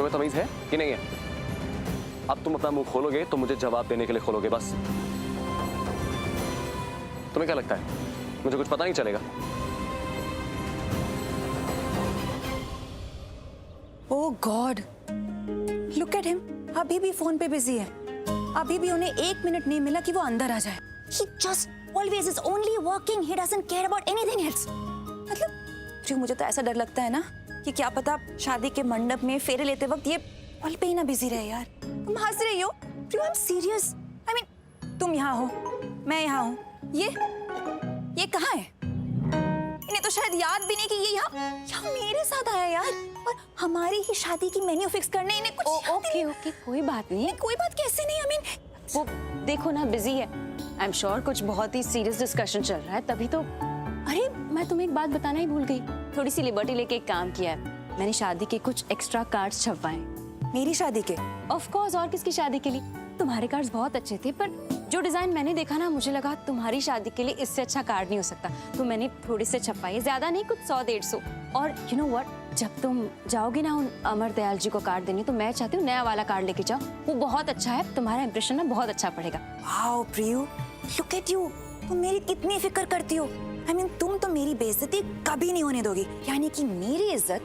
तुम्हें तमीज है कि नहीं है? अब तुम अपना मुंह खोलोगे तो मुझे जवाब देने के लिए खोलोगे बस। तुम्हें क्या लगता है मुझे कुछ पता नहीं चलेगा? ओह गॉड, लुक एट हिम, अभी भी फोन पे बिजी है। अभी भी उन्हें 1 मिनट नहीं मिला कि वो अंदर आ जाए। He just always is only working. He doesn't care about anything else. मतलब जो मुझे तो ऐसा डर लगता है ना कि क्या पता शादी के मंडप में फेरे लेते वक्त ये पल पे ही ना बिजी रहे। यार तुम हंस रही हो, I am serious. I mean तुम यहाँ हो, मैं यहाँ हूँ, ये कहाँ है? इन्हें तो शायद याद भी नहीं कि ये यहाँ मेरे साथ आया यार, और हमारी ही शादी की मेन्यू फिक्स करने इन्हें कुछ। ओके कोई बात नहीं। कोई बात कैसे नहीं? आई मीन वो देखो ना बिजी है, आई एम श्योर कुछ बहुत ही सीरियस डिस्कशन चल रहा है तभी तो। अरे मैं तुम्हें एक बात बताना ही भूल गई, थोड़ी सी लिबर्टी लेके एक काम किया है मैंने, शादी के कुछ एक्स्ट्रा कार्ड्स छपवाए। मेरी शादी के? ऑफ कोर्स, और किसकी शादी के लिए? तुम्हारे कार्ड्स बहुत अच्छे थे पर जो डिजाइन मैंने देखा ना मुझे लगा तुम्हारी शादी के लिए इससे अच्छा कार्ड नहीं हो सकता, तो मैंने थोड़े से छपवाए, ज्यादा नहीं, कुछ 100-150। और यू नो व्हाट, जब तुम जाओगे ना उन अमर दयाल जी को कार्ड देने तो मैं चाहती हूँ नया वाला कार्ड लेके जाओ, वो बहुत अच्छा है, तुम्हारा इंप्रेशन ना बहुत अच्छा पड़ेगा। Wow Priyu, look at you, तुम मेरी कितनी फिक्र करती हो। आई मीन तुम तो मेरी बेइज्जती कभी नहीं होने दोगी, यानी कि मेरी इज्जत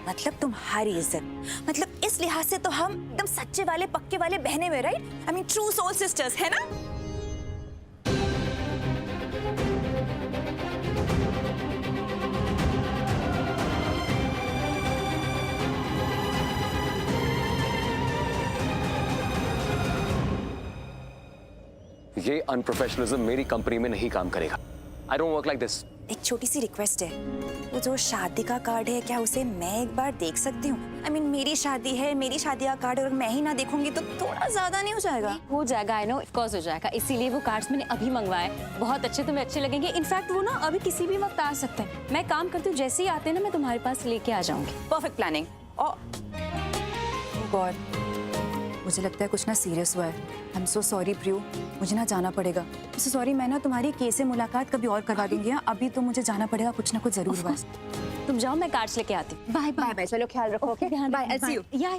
मतलब तुम्हारी इज्जत, मतलब इस लिहाज से तो हम एकदम सच्चे वाले पक्के वाले बहने में, right? I mean true soul sisters, है ना? ये अनप्रोफेशनलिज्म मेरी कंपनी में नहीं काम करेगा। I don't work like this. एक छोटी सी रिक्वेस्ट है, वो जो शादी का कार्ड है क्या उसे मैं एक बार देख सकती हूँ? आई मीन मेरी शादी है, मेरी शादी का कार्ड अगर मैं ही ना देखूंगी तो थोड़ा ज्यादा नहीं हो जाएगा? हो जाएगा, आई नो, ऑफ कोर्स हो जाएगा, इसीलिए वो कार्ड्स मैंने अभी मंगवाए, बहुत अच्छे, तुम्हें अच्छे लगेंगे। इनफैक्ट वो ना अभी किसी भी वक्त आ सकते हैं। मैं काम करती हूँ, जैसे ही आते हैं ना मैं तुम्हारे पास लेके आ जाऊंगी। Perfect planning. ओह गॉड, मुझे लगता है कुछ ना सीरियस हुआ है। आई एम सो सॉरी प्रियू, मुझे ना जाना पड़ेगा। सो सॉरी, मैं ना तुम्हारी केस से मुलाकात कभी और करवा दूंगी। अभी तो मुझे जाना पड़ेगा, कुछ ना कुछ जरूर हुआ। तुम जाओ, मैं कार्ड्स लेके आती हूँ। बाय बाय बाय, चलो ख्याल रखो। Okay, bye, I see you. या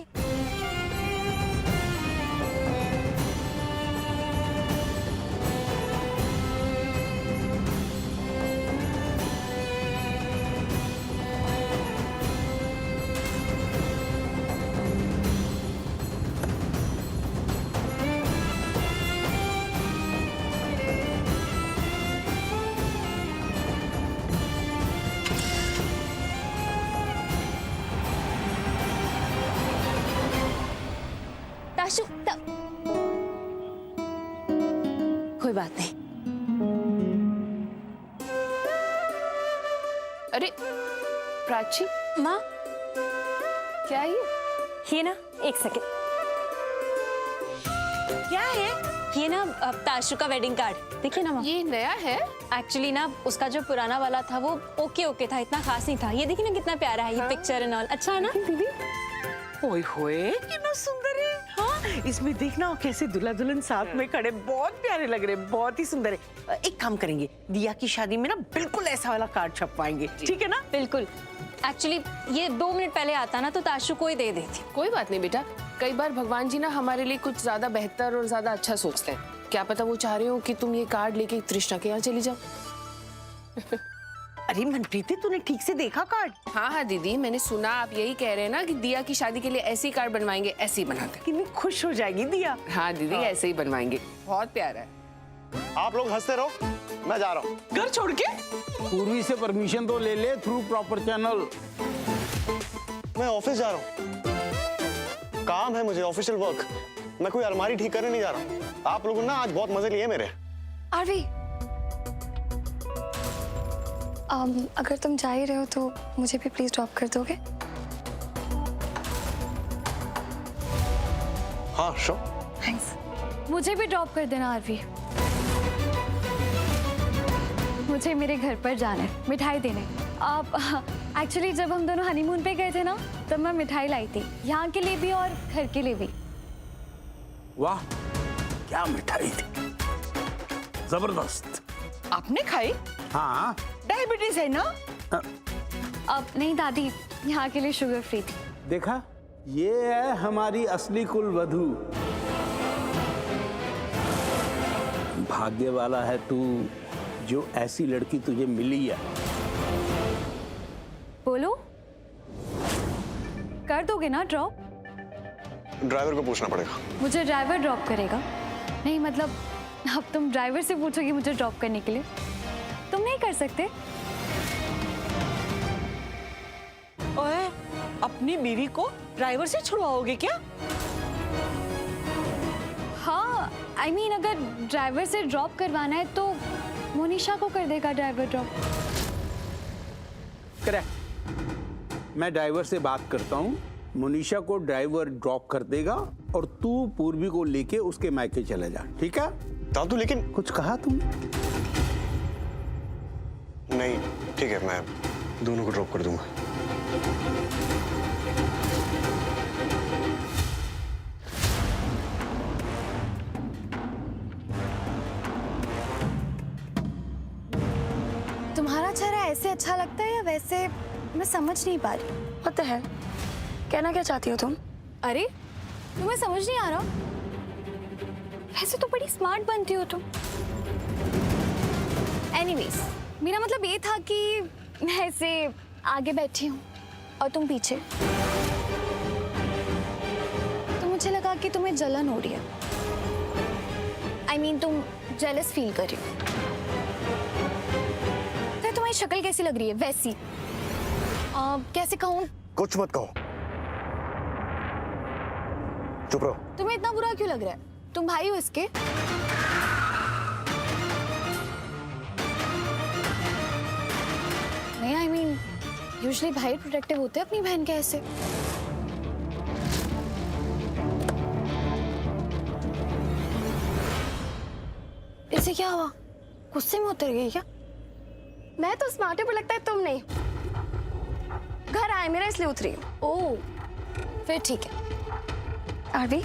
ताशु, कोई बात नहीं। अरे प्राची, माँ, क्या है ये ना एक सेकेंड, क्या है ये ना ताशु का वेडिंग कार्ड, देखिए ना माँ। ये नया है? एक्चुअली ना उसका जो पुराना वाला था वो ओके था, इतना खास नहीं था। ये देखिए ना कितना प्यारा है, ये पिक्चर एंड ऑल, अच्छा है ना दीदी? ओए होए, कितना सुंदर है। हाँ, इसमें देखना कैसे दुल्हा दुल्हन साथ में खड़े, बहुत प्यारे लग रहे हैं, बहुत ही सुंदर है। एक काम करेंगे, दिया की शादी में ना बिल्कुल ऐसा वाला कार्ड छपवाएंगे, ठीक है ना? बिल्कुल। एक्चुअली ये 2 मिनट पहले आता ना तो ताशु को ही दे देती। कोई बात नहीं बेटा, कई बार भगवान जी ना हमारे लिए कुछ ज्यादा बेहतर और ज्यादा अच्छा सोचते हैं। क्या पता वो चाह रहे हो कि तुम ये कार्ड लेके तृष्णा के यहाँ चली जाओ। अरे मनप्रीति, तूने ठीक से देखा कार्ड? हाँ दीदी, मैंने सुना आप यही कह रहे हैं ना कि दिया की शादी के लिए ऐसे ही कार्ड बनवाएंगे, ऐसे ही बनाते। कितनी खुश हो जाएगी दिया। हाँ दीदी, ऐसे ही बनवाएंगे, बहुत प्यारा है। आप लोग हंसते रहो, मैं जा रहा हूँ। घर छोड़ के? पूर्वी से परमिशन तो ले ले थ्रू प्रॉपर चैनल। मैं ऑफिस जा रहा हूँ, काम है मुझे, ऑफिशियल वर्क। मैं कोई अलमारी ठीक करने नहीं जा रहा हूँ। आप लोगों ने ना आज बहुत मजे लिए मेरे। आरवी, अगर तुम जा ही रहे हो तो मुझे भी प्लीज ड्रॉप कर दोगे? हाँ श्योर। थैंक्स। मुझे भी ड्रॉप कर देना आरवी, मुझे मेरे घर पर जाना है मिठाई देने। आप एक्चुअली जब हम दोनों हनीमून पे गए थे ना तब मैं मिठाई लाई थी, यहाँ के लिए भी और घर के लिए भी। वाह, क्या मिठाई थी, जबरदस्त। आपने खाई? हाँ, डायबिटीज है ना? अब नहीं दादी, यहाँ के लिए शुगर फ्री थी। देखा ये है हमारी असली कुल वधू। भाग्य वाला है तू जो ऐसी लड़की तुझे मिली है। बोलो, कर दोगे ना ड्रॉप? ड्राइवर को पूछना पड़ेगा। मुझे ड्राइवर ड्रॉप करेगा? नहीं मतलब अब तुम ड्राइवर से पूछोगी मुझे ड्रॉप करने के लिए? तुम नहीं कर सकते? ओए, अपनी बीवी को ड्राइवर से छुड़वाओगे क्या? हाँ, I mean, अगर ड्राइवर से ड्रॉप करवाना है तो मोनिशा को कर देगा ड्राइवर ड्रॉप। करेक्ट। मैं ड्राइवर से बात करता हूँ, मोनिशा को ड्राइवर ड्रॉप कर देगा और तू पूर्वी को लेके उसके मायके चले जा, ठीक है? दादू लेकिन कुछ कहा तुमने? नहीं, ठीक है, मैं दोनों को ड्रॉप कर दूंगा। तुम्हारा चेहरा ऐसे अच्छा लगता है या वैसे? मैं समझ नहीं पा रही। What the hell? कहना क्या चाहती हो तुम? अरे तुम्हें समझ नहीं आ रहा? वैसे तो बड़ी स्मार्ट बनती हो तुम। एनीवेज, मेरा मतलब ये था कि मैं ऐसे आगे बैठी हूँ और तुम पीछे, तो मुझे लगा कि तुम्हें जलन हो रही है। I mean, तुम जेलस फील कर रही हो। तो तुम्हारी शक्ल कैसी लग रही है? वैसी कैसे कहूँ? कुछ मत कहो, चुप रहो। तुम्हें इतना बुरा क्यों लग रहा है? तुम भाई हो इसके? नहीं, I mean, यूजुअली भाई प्रोटेक्टिव होते हैं अपनी बहन के ऐसे। इसे क्या हुआ? गुस्से में उतर गई क्या? मैं तो स्मार्ट है पर लगता है तुम नहीं। घर आए मेरा इसलिए उतरी हूँ। ओह, फिर ठीक है। Aarvi,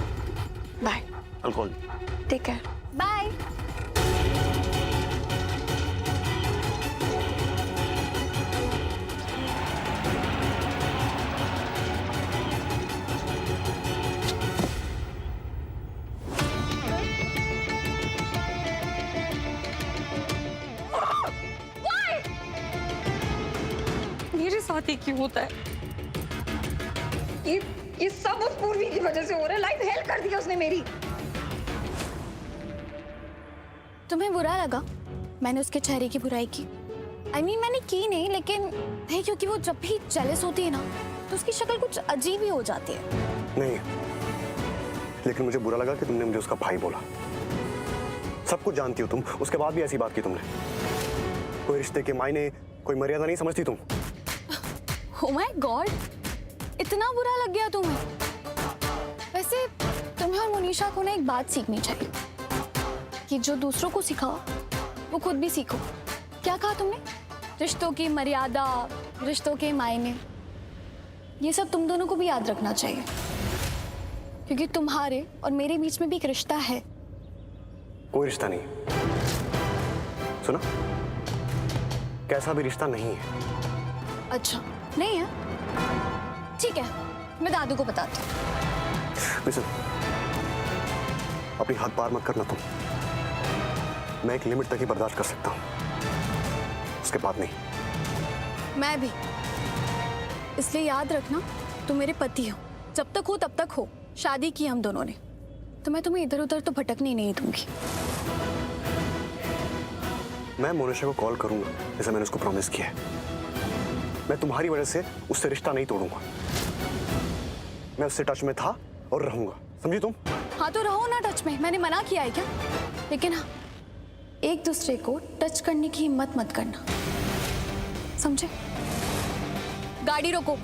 bye. Alcohol. Take care. Bye. मेरे साथ ही क्यों होता है? ये सब उस पूर्वी की वजह से हो रहा है। लाइफ हेल कर दिया उसने मेरी। तुम्हें बुरा लगा मैंने उसके चेहरे की बुराई की? I mean, मैंने की नहीं, लेकिन नहीं, क्योंकि वो जब भी जेलस होती है ना तो उसकी शक्ल कुछ अजीब ही हो जाती है। नहीं, लेकिन मुझे बुरा लगा कि तुमने मुझे उसका भाई बोला। सब कुछ जानती हो तुम, उसके बाद भी ऐसी बात की तुमने। कोई रिश्ते के मायने, कोई मर्यादा नहीं समझती तुम। Oh my God, इतना बुरा लग गया तुम्हें? वैसे तुम्हें और मोनिशा को ना एक बात सीखनी चाहिए कि जो दूसरों को सिखाओ वो खुद भी सीखो। क्या कहा तुमने? रिश्तों की मर्यादा, रिश्तों के मायने, ये सब तुम दोनों को भी याद रखना चाहिए, क्योंकि तुम्हारे और मेरे बीच में भी एक रिश्ता है। कोई रिश्ता नहीं, सुना? कैसा भी रिश्ता नहीं है। अच्छा, नहीं है? ठीक है, मैं दादू को बताती हूँ। लिसन, अपनी हद पार मत करना तुम। मैं एक लिमिट तक ही बर्दाश्त कर सकता हूँ, उसके बाद नहीं। मैं भी। इसलिए याद रखना, तुम मेरे पति हो, जब तक हो तब तक हो। शादी की हम दोनों ने, तो मैं तुम्हें इधर उधर तो भटकने नहीं दूंगी। मैं मोनिशा को कॉल करूंगा, जैसे मैंने उसको प्रॉमिस किया है। मैं तुम्हारी वजह से उससे रिश्ता नहीं तोड़ूंगा। मैं उससे टच में था और रहूंगा, समझी तुम? हाँ तो रहो ना टच में, मैंने मना किया है क्या? लेकिन हाँ, एक दूसरे को टच करने की हिम्मत मत करना, समझे? गाड़ी रोको।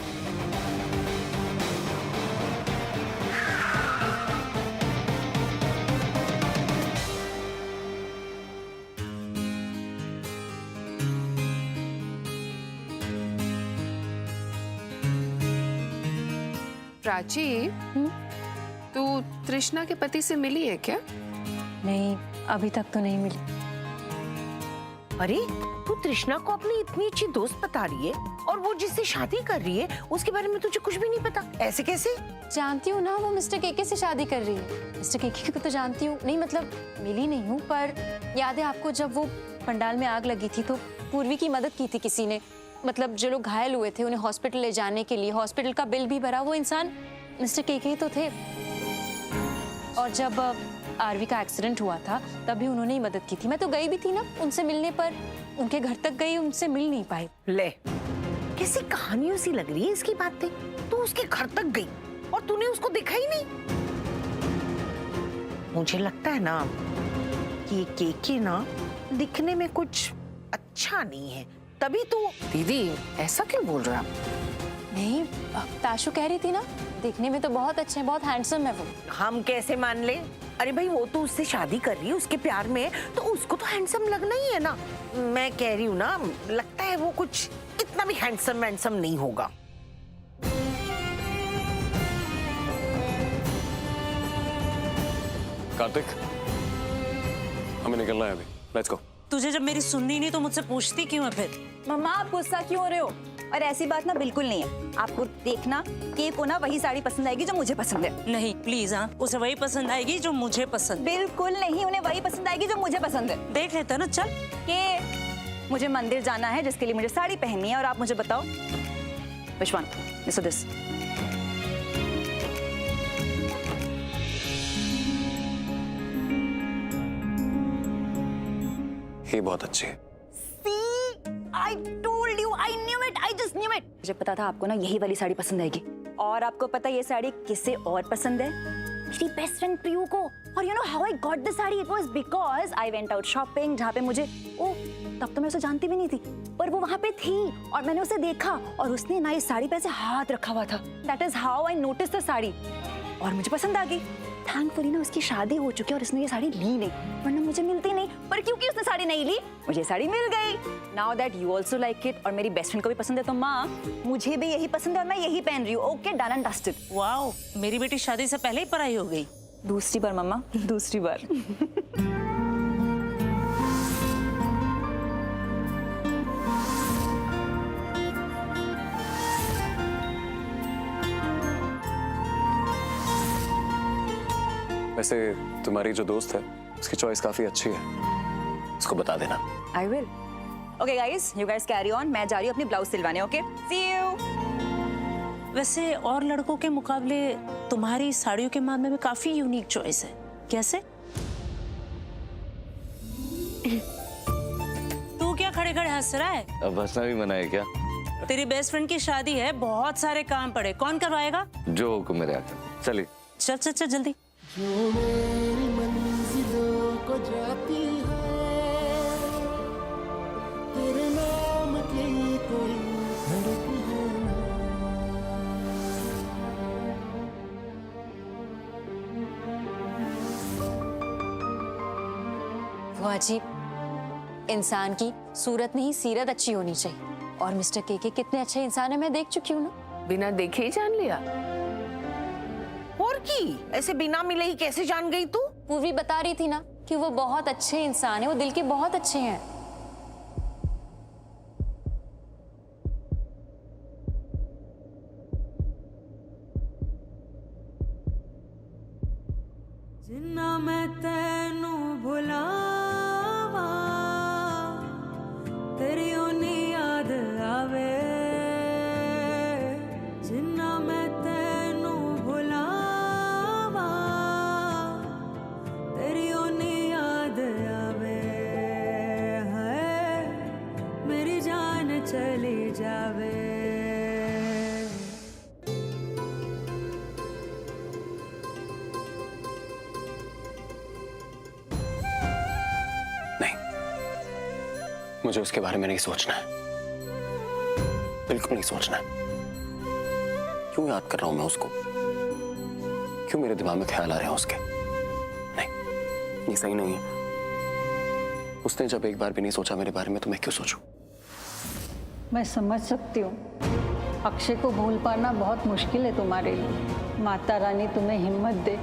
प्राची, तू तृष्णा के पति से मिली है क्या? नहीं, अभी तक तो नहीं मिली। अरे तू तृष्णा को अपनी इतनी अच्छी दोस्त बता रही है और वो जिससे शादी कर रही है उसके बारे में तुझे कुछ भी नहीं पता? ऐसे कैसे? जानती हूँ ना, वो मिस्टर केके से शादी कर रही है। मिस्टर केके को तो जानती हूँ, नहीं मतलब मिली नहीं हूँ, पर याद है आपको जब वो पंडाल में आग लगी थी तो पूर्वी की मदद की थी किसी ने। मतलब जो लोग घायल हुए थे उन्हें हॉस्पिटल ले जाने के लिए हॉस्पिटल का बिल भी भरा वो इंसान मिस्टर केके ही तो थे। और जब आरवी का एक्सीडेंट हुआ था तब भी उन्होंने ही मदद की थी। मैं तो गई भी थी ना उनसे मिलने, पर उनके घर तक गई, उनसे मिल नहीं पाई। ले, कैसी कहानियों सी लग रही है इसकी बातें। तू उसके घर तक गई और तूने उसको देखा ही नहीं। मुझे लगता है ना कि ये केके ना दिखने में कुछ अच्छा नहीं है, तभी तो। दीदी ऐसा क्यों बोल रहे हो आप? नहीं, ताशु कह रही थी ना देखने में तो बहुत अच्छे हैं, बहुत हैंडसम है वो। हम कैसे मान ले? अरे भाई वो तो उससे शादी कर रही है, उसके प्यार में है, तो उसको तो हैंडसम लगना ही है ना। मैं कह रही हूँ ना, लगता है वो कुछ इतना भी हैंडसम नहीं होगा। कार्तिक, हमें निकलना है अभी, लेट्स गो। तुझे जब मेरी सुननी नहीं तो मुझसे पूछती क्यों है फिर? मम्मा आप गुस्सा क्यों हो रहे हो? और ऐसी बात ना बिल्कुल नहीं है। आपको देखना के को ना वही साड़ी पसंद आएगी जो मुझे पसंद है। नहीं प्लीज, हाँ उसे वही पसंद आएगी जो मुझे पसंद। बिल्कुल नहीं, उन्हें वही पसंद आएगी जो मुझे पसंद है। देख लेते हैं ना, चल। के मुझे मंदिर जाना है जिसके लिए मुझे साड़ी पहननी है, और आप मुझे बताओ विश्वान लिसन दिस। ये बहुत अच्छी है। I told you, I knew it, I just knew it. मुझे पता था आपको ना यही वाली साड़ी पसंद आएगी। और आपको पता ये साड़ी किसे और पसंद है? मेरी बेस्ट फ्रेंड प्रियू को। और you know how I got the sari? It was because I went out shopping, जहाँ पे मुझे तब तो मैं उसे जानती भी नहीं थी, पर वो वहाँ पे थी और मैंने उसे देखा और उसने ना इस साड़ी पे ऐसे हाथ रखा हुआ था। That is how I noticed the sari और मुझे पसंद आ गई। थैंकफुली ना उसकी शादी हो चुकी है और उसने ये साड़ी ली नहीं, वरना मुझे मिलती नहीं। पर क्योंकि उसने साड़ी नहीं ली, मुझे साड़ी मिल गई। Now that you also like it और मेरी बेस्ट फ्रेंड को भी पसंद है, तो माँ मुझे भी यही पसंद है और मैं यही पहन रही हूँ। Okay, done and dusted. Wow, मेरी बेटी शादी से पहले ही पराई हो गई। दूसरी बार मम्मा, दूसरी बार। वैसे तुम्हारी जो दोस्त है उसकी चॉइस काफी अच्छी है, उसको बता देना। I will. Okay guys, you guys carry on, मैं जा रही हूँ अपनी ब्लाउज सिलवाने। Okay, see you. वैसे और लड़कों के मुकाबले तुम्हारी साड़ियों के मामले में काफी यूनिक चॉइस है। कैसे? तू क्या खड़े खड़े हंस रहा है? अब हंसना भी मना है क्या? तेरी बेस्ट फ्रेंड की शादी है, बहुत सारे काम पड़े, कौन करवाएगा? जो हुक्म मेरे आका। चलिए चल चल चल जल्दी। जो मेरी मंजिलों को जाती है, तेरे नाम की कोई धड़क है ना। वो अजीब इंसान की सूरत नहीं सीरत अच्छी होनी चाहिए, और मिस्टर केके कितने अच्छे इंसान है मैं देख चुकी हूँ ना। बिना देखे ही जान लिया। और की ऐसे बिना मिले ही कैसे जान गई तू? पूर्वी बता रही थी ना कि वो बहुत अच्छे इंसान है, वो दिल के बहुत अच्छे हैं। जिन्ना मैं तेनू भुलावा, तेरी ओनी याद आवे। जिन्ना मैं तेनू भुलावा, तेरी ओनी याद आवे। है मेरी जान चली जावे। मुझे उसके बारे में नहीं सोचना है, बिल्कुल नहीं सोचना है। क्यों याद कर रहा हूं मैं उसको? क्यों मेरे दिमाग में ख्याल आ रहे हैं उसके? नहीं, ये सही नहीं है। उसने जब एक बार भी नहीं सोचा मेरे बारे में, तो मैं क्यों सोचूं? मैं समझ सकती हूँ, अक्षय को भूल पाना बहुत मुश्किल है तुम्हारे लिए। माता रानी तुम्हें हिम्मत दे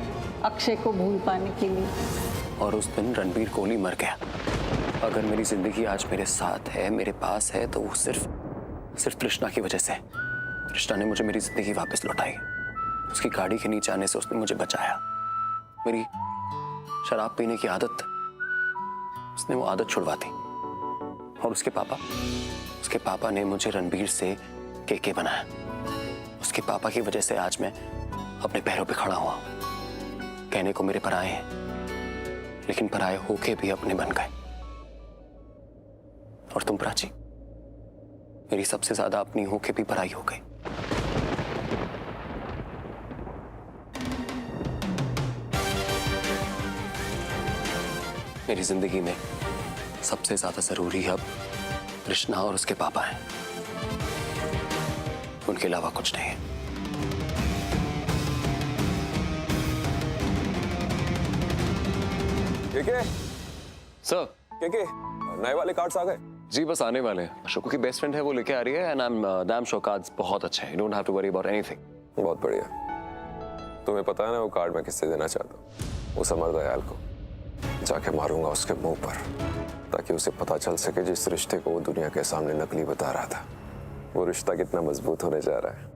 अक्षय को भूल पाने के लिए। और उस दिन रणबीर कोहली मर गया। अगर मेरी जिंदगी आज मेरे साथ है, मेरे पास है, तो वो सिर्फ सिर्फ तृष्णा की वजह से। तृष्णा ने मुझे मेरी जिंदगी वापस लौटाई। उसकी गाड़ी के नीचे आने से उसने मुझे बचाया। मेरी शराब पीने की आदत, उसने वो आदत छुड़वा दी। और उसके पापा ने मुझे रणबीर से केके बनाया। उसके पापा की वजह से आज मैं अपने पैरों पे खड़ा हुआ। कहने को मेरे पराए हैं, लेकिन पराए होके भी अपने बन गए। और तुम प्राची, मेरी सबसे ज्यादा अपनी होके भी पराई हो गई। मेरी जिंदगी में सबसे ज्यादा जरूरी अब कृष्णा और उसके पापा हैं। उनके अलावा कुछ नहीं है। केके सर, केके नए वाले कार्ड्स आ गए? जी बस आने वाले हैं। अशोक की बेस्ट फ्रेंड है, वो लेके आ रही है। And I am damn sure cards बहुत अच्छे हैं। You don't have to worry about anything. बहुत बढ़िया। तुम्हें पता है ना वो कार्ड मैं किससे देना चाहता हूँ? उस अमर दयाल को। जाके मारूंगा उसके मुंह पर, ताकि उसे पता चल सके जिस रिश्ते को वो दुनिया के सामने नकली बता रहा था, वो रिश्ता कितना मजबूत होने जा रहा है।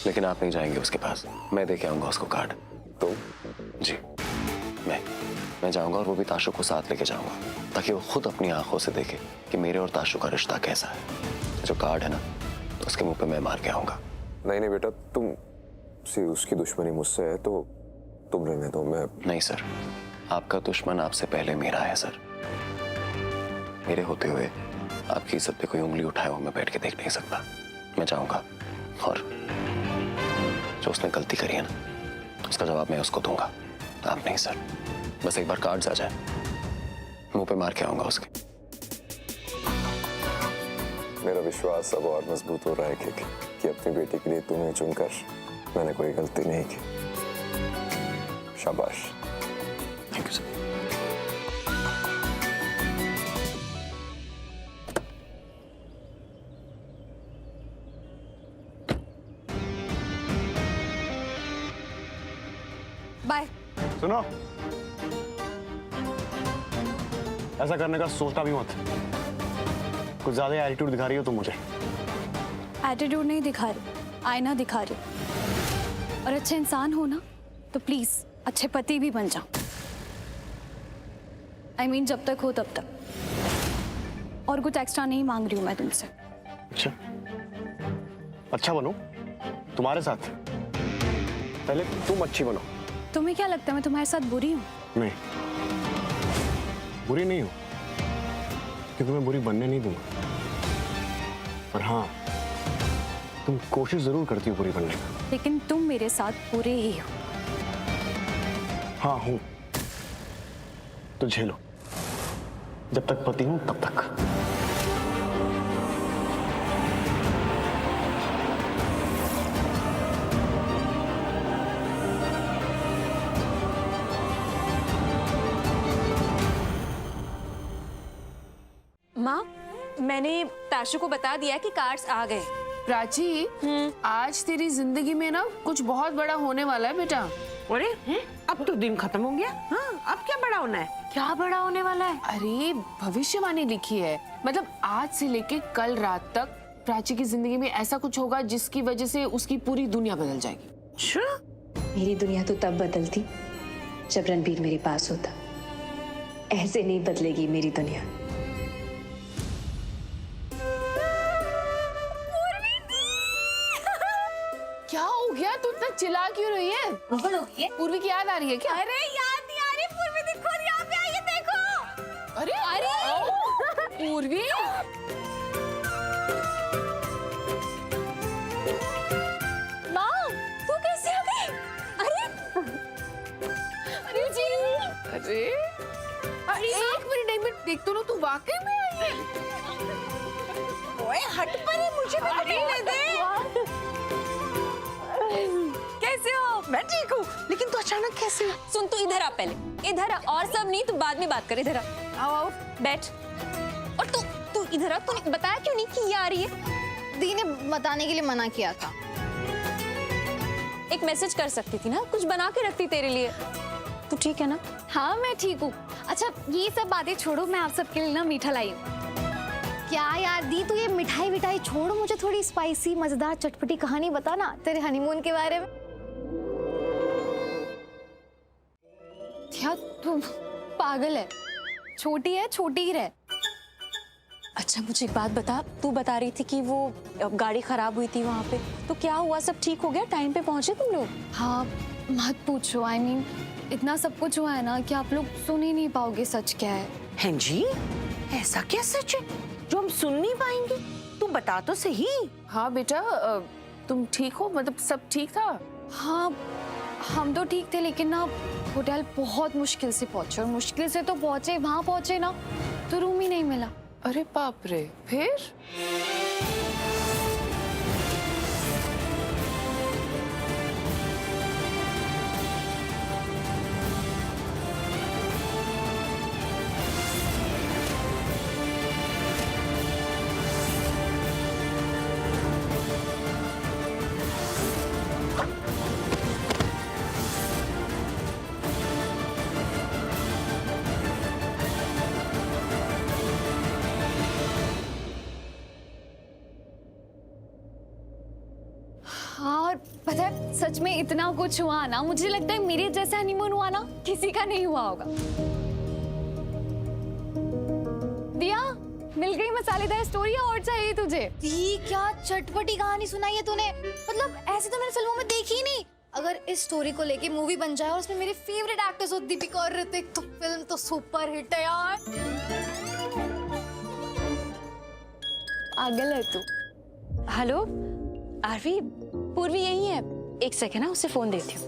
लेकिन आप नहीं जाएंगे उसके पास, मैं दे के आऊंगा उसको कार्ड। तुम? जी मैं जाऊंगा, और वो भी ताशु को साथ लेके जाऊंगा, ताकि वो खुद अपनी आंखों से देखे कि मेरे और ताशु का रिश्ता कैसा है। जो कार्ड है ना, तो उसके मुंह पे मैं मार के आऊंगा। नहीं बेटा, तुम उसकी दुश्मनी मुझसे है तो तुम रहने दो। मैं नहीं सर, आपका दुश्मन आपसे पहले मेरा है सर। मेरे होते हुए आपकी इज्जत पे कोई उंगली उठाए हुए मैं बैठ के देख नहीं सकता। मैं जाऊंगा, और जो उसने गलती करी है ना, उसका जवाब मैं उसको दूंगा, आप नहीं सर। बस एक बार कार्ड्स आ जाए, मुंह पे मार के आऊंगा उसके। मेरा विश्वास अब और मजबूत हो रहा है कि अपनी बेटी के लिए तुम्हें चुनकर मैंने कोई गलती नहीं की। शाबाश। Thank you sir. बाय। सुनो, ऐसा करने का सोचना भी मत। कुछ ज्यादा एटीट्यूड दिखा रही हो तुम मुझे। एटीट्यूड नहीं दिखा रही, आईना दिखा रही। और अच्छे इंसान हो ना तो प्लीज अच्छे पति भी बन जाओ। I mean, जब तक हो तब तक। और कुछ एक्स्ट्रा नहीं मांग रही हूँ मैं तुमसे। अच्छा बनो तुम्हारे साथ। पहले तुम अच्छी बनो। तुम्हें क्या लगता है मैं तुम्हारे साथ बुरी हूँ? नहीं, बुरी नहीं हो, क्योंकि मैं बुरी बनने नहीं दूंगा। पर हाँ, तुम कोशिश जरूर करती हो बुरी बनने का। लेकिन तुम मेरे साथ बुरे ही हो। हाँ हूं, तो झेलो। जब तक पति हूं तब तक। माँ, मैंने ताशु को बता दिया कि कार्ड्स आ गए। प्राची, आज तेरी जिंदगी में ना कुछ बहुत बड़ा होने वाला है बेटा। अरे अब तो दिन खत्म हो गया। हाँ, अब क्या बड़ा होना है? क्या बड़ा होने वाला है? अरे भविष्यवाणी लिखी है, मतलब आज से लेके कल रात तक प्राची की जिंदगी में ऐसा कुछ होगा जिसकी वजह से उसकी पूरी दुनिया बदल जाएगी। अच्छा, मेरी दुनिया तो तब बदलती जब रणबीर मेरे पास होता। ऐसे नहीं बदलेगी मेरी दुनिया। क्या हो गया? तू इतना चिल्ला क्यों रही है? पूर्वी की याद आ रही है क्या? अरे याद नहीं आ रही। पूर्वी देखो, यहाँ पे आई है, देखो। अरे अरे पूर्वी, माँ, तू कैसे आ गई? अरे अरे जी, अरे एक मिनट देख तो लो, तू वाकई में आई है। ओए हट परे, मुझे भी लगने दे। कैसे हो? मैं ठीक हूँ, लेकिन तू अचानक कैसे? सुन, तू इधर आ पहले, इधर आ। और सब नहीं तो बाद में बात कर। इधर आ, आओ आओ बैठ। और तू इधर आ। तूने बताया क्यों नहीं कि ये आ रही है? दी ने बताने के लिए मना किया था। एक मैसेज कर सकती थी ना, कुछ बना के रखती तेरे लिए। तू ठीक है ना? हाँ मैं ठीक हूँ। अच्छा ये सब बातें छोड़ो, मैं आप सबके लिए ना मीठा लाई हूँ। क्या यार दी, तू ये मिठाई विठाई छोड़, मुझे थोड़ी स्पाइसी मजेदार चटपटी कहानी बता ना तेरे हनीमून के बारे में। क्या तू पागल है? छोटी है, छोटी ही रहे। अच्छा मुझे एक बात बता, तू बता रही थी कि वो गाड़ी खराब हुई थी वहाँ पे, तो क्या हुआ? सब ठीक हो गया? टाइम पे पहुंचे तुम लोग? हाँ मत पूछो, I mean, इतना सब कुछ हुआ है ना कि आप लोग सुन ही नहीं पाओगे सच क्या है। हैं जी, ऐसा क्या सच है जो हम सुन नहीं पाएंगे? तू बता तो सही। हाँ बेटा, तुम ठीक हो? मतलब सब ठीक था? हाँ हम तो ठीक थे, लेकिन ना होटल बहुत मुश्किल से पहुंचे, और मुश्किल से तो पहुंचे, वहां पहुंचे ना तो रूम ही नहीं मिला। अरे बाप रे, फिर? हाँ, और पता है सच में इतना कुछ हुआ ना, मुझे लगता है मेरे जैसा हनीमून हुआ ना किसी का नहीं हुआ होगा। दिया, मिल गई मसालेदार स्टोरी, और चाहिए तुझे? दी, क्या चटपटी कहानी सुनाई है तूने, मतलब ऐसे तो मैंने फिल्मों में देखी ही नहीं। अगर इस स्टोरी को लेके मूवी बन जाए और उसमें मेरे फेवरेट एक्टर्स हो दीपिका और ऋतिक, तो फिल्म तो सुपर हिट है यार। पागल है तू। हेलो आरवी, पूर्वी यही है, एक सेकेंड ना, उसे फोन देती हूँ।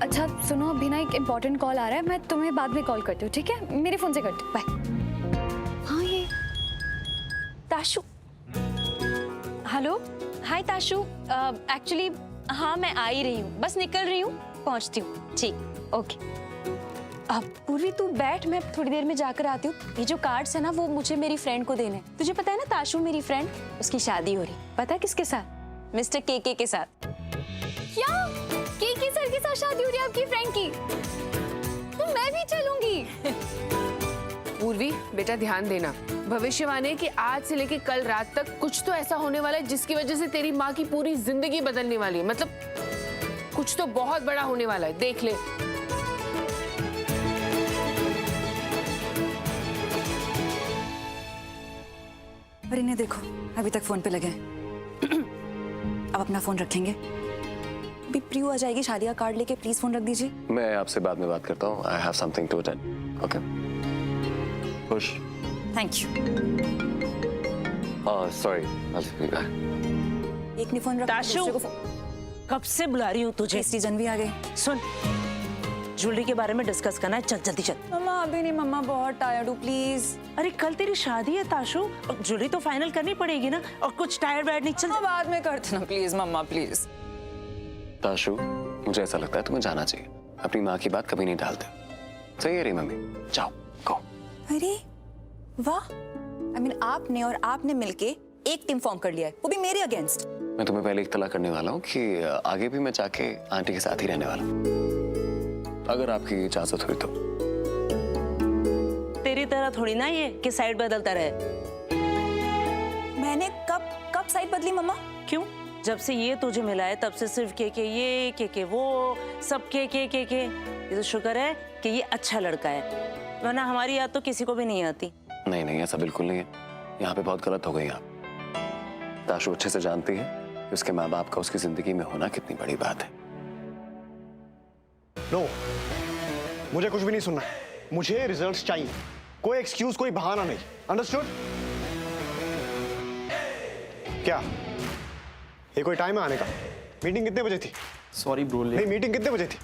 अच्छा सुनो, अभी ना एक इम्पोर्टेंट कॉल आ रहा है, मैं तुम्हें बाद में कॉल करती हूँ, ठीक है? मेरे फोन से करती हूँ, बाय। हाँ ये ताशु। हेलो, हाय ताशु, एक्चुअली हाँ मैं आ ही रही हूँ, बस निकल रही हूँ, पहुँचती हूँ। ठीक, ओके। अब पूर्वी तू बैठ, मैं थोड़ी देर में जाकर आती हूँ। ये जो कार्ड्स है ना, वो मुझे मेरी फ्रेंड को देने। तुझे पता है ना ताशु मेरी फ्रेंड, उसकी शादी हो रही, पता है किसके साथ? मिस्टर केके के साथ। क्या? केके सर के साथ शादी हो रही है आपकी फ्रेंड की? तो मैं भी चलूंगी। पूर्वी बेटा ध्यान देना, भविष्यवाणी है कि आज से लेके कल रात तक कुछ तो ऐसा होने वाला है जिसकी वजह से तेरी माँ की पूरी जिंदगी बदलने वाली है। मतलब कुछ तो बहुत बड़ा होने वाला है, देख ले। पर इन्हें देखो, अभी तक फोन पे लगे हैं। अब अपना फोन रखेंगे? अभी प्रियू आ जाएगी शादी का कार्ड लेके, प्लीज फोन रख दीजिए। मैं आपसे बाद में बात करता हूँ। I have something to attend. Okay, खुश। Thank you. सॉरी, एक ने फोन रखा, ताशु, दूसरे को फोन। कब से बुला रही हूँ तुझे। सीजन भी आ गए। सुन, ज्वेलरी के बारे में डिस्कस करना है, चल जल्दी चल। मम्मा अभी नहीं, मम्मा बहुत टायर्ड हूँ, प्लीज। अरे कल तेरी शादी है ताशु, और ज्वेलरी तो फाइनल करनी पड़ेगी ना, और कुछ टायर वायर नहीं, चल। बाद में करते ना प्लीज मम्मा, प्लीज। ताशु, मुझे ऐसा लगता है तुम्हें जाना चाहिए। अपनी माँ की बात कभी नहीं डालते। सही है रे मम्मी, जाओ गो। अरे वाह, I mean, आपने और आपने मिलके एक टीम फॉर्म कर लिया है, वो भी मेरे अगेंस्ट। मैं तुम्हें पहले इत्तला करने वाला हूँ कि आगे भी मैं जाके आंटी के साथ ही रहने वाला हूँ, अगर आपकी इजाजत हुई तो। तेरी तरह थोड़ी ना ये कि साइड बदलता रहे। मैंने कब साइड बदली मम्मा? क्यों? जब से ये तुझे मिला है तब से सिर्फ के ये के वो, सब के। ये तो शुक्र है कि ये अच्छा लड़का है, वरना हमारी याद तो किसी को भी नहीं आती। नहीं नहीं, ऐसा बिल्कुल नहीं है। यहाँ पे बहुत गलत हो गई आप। ताशु अच्छे से जानती है कि उसके माँ बाप का उसकी जिंदगी में होना कितनी बड़ी बात है। नो, मुझे कुछ भी नहीं सुनना है। मुझे रिजल्ट्स चाहिए, कोई एक्सक्यूज, कोई बहाना नहीं। अंडरस्टूड? क्या ये कोई टाइम है आने का? मीटिंग कितने बजे थी? सॉरी ब्रो, नहीं, मीटिंग कितने बजे थी?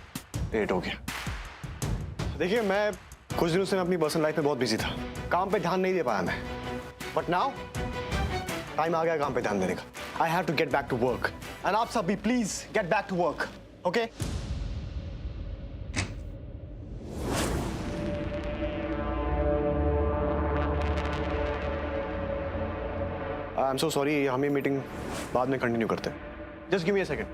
लेट हो गया। देखिए, मैं कुछ दिनों से मैं अपनी पर्सनल लाइफ में बहुत बिजी था, काम पे ध्यान नहीं दे पाया मैं। बट नाउ टाइम आ गया काम पे ध्यान देने का। I have to get back to work, एंड आप सब भी please get back to work, okay? I am so sorry, हम ये मीटिंग बाद में कंटिन्यू करते हैं। Just give me a second.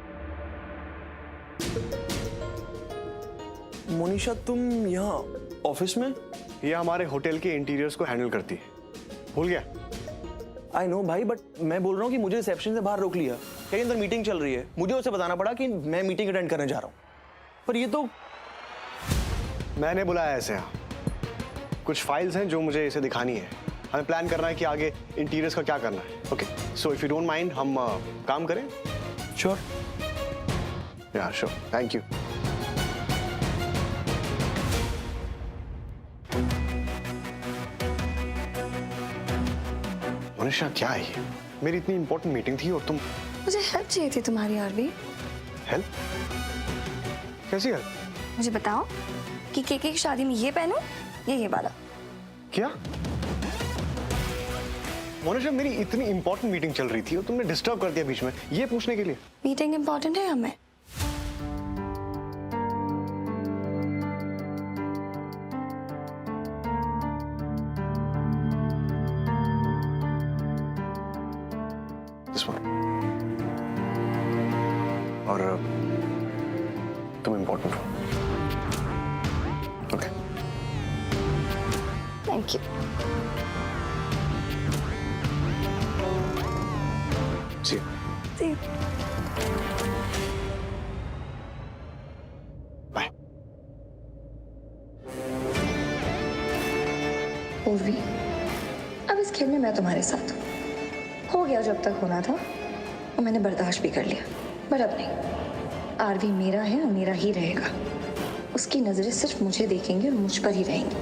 Monisha तुम यहाँ ऑफिस में? ये हमारे होटल के इंटीरियर्स को हैंडल करती है। भूल गया? आई नो भाई, बट मैं बोल रहा हूँ कि मुझे रिसेप्शन से बाहर रोक लिया। कहीं अंदर मीटिंग चल रही है, मुझे उसे बताना पड़ा कि मैं मीटिंग अटेंड करने जा रहा हूँ। पर ये तो मैंने बुलाया ऐसे यहाँ। कुछ फाइल्स हैं जो मुझे इसे दिखानी है। हमें प्लान करना है कि आगे इंटीरियर्स का क्या करना है। Okay, so if you don't mind हम काम करें? श्योर। या श्योर, थैंक यू। मोनिशा क्या है ये? मेरी इतनी इंपॉर्टेंट मीटिंग थी और तुम। मुझे हेल्प चाहिए थी तुम्हारी आरवी। हेल्प? कैसी हेल्प? मुझे बताओ कि केके की शादी में ये पहनूं या ये वाला? क्या? मोनिशा मेरी इतनी इंपॉर्टेंट मीटिंग चल रही थी और तुमने डिस्टर्ब कर दिया बीच में ये पूछने के लिए। मीटिंग इंपॉर्टेंट है हमें। This one. और तुम इंपॉर्टेंट हो। Okay, thank you. See you. See you. Bye. Urvi, अब इस खेल में मैं तुम्हारे साथ हूँ। हो गया जब तक होना था और मैंने बर्दाश्त भी कर लिया, पर अब नहीं। आरवी मेरा है और मेरा ही रहेगा। उसकी नजरें सिर्फ मुझे देखेंगी और मुझ पर ही रहेंगी।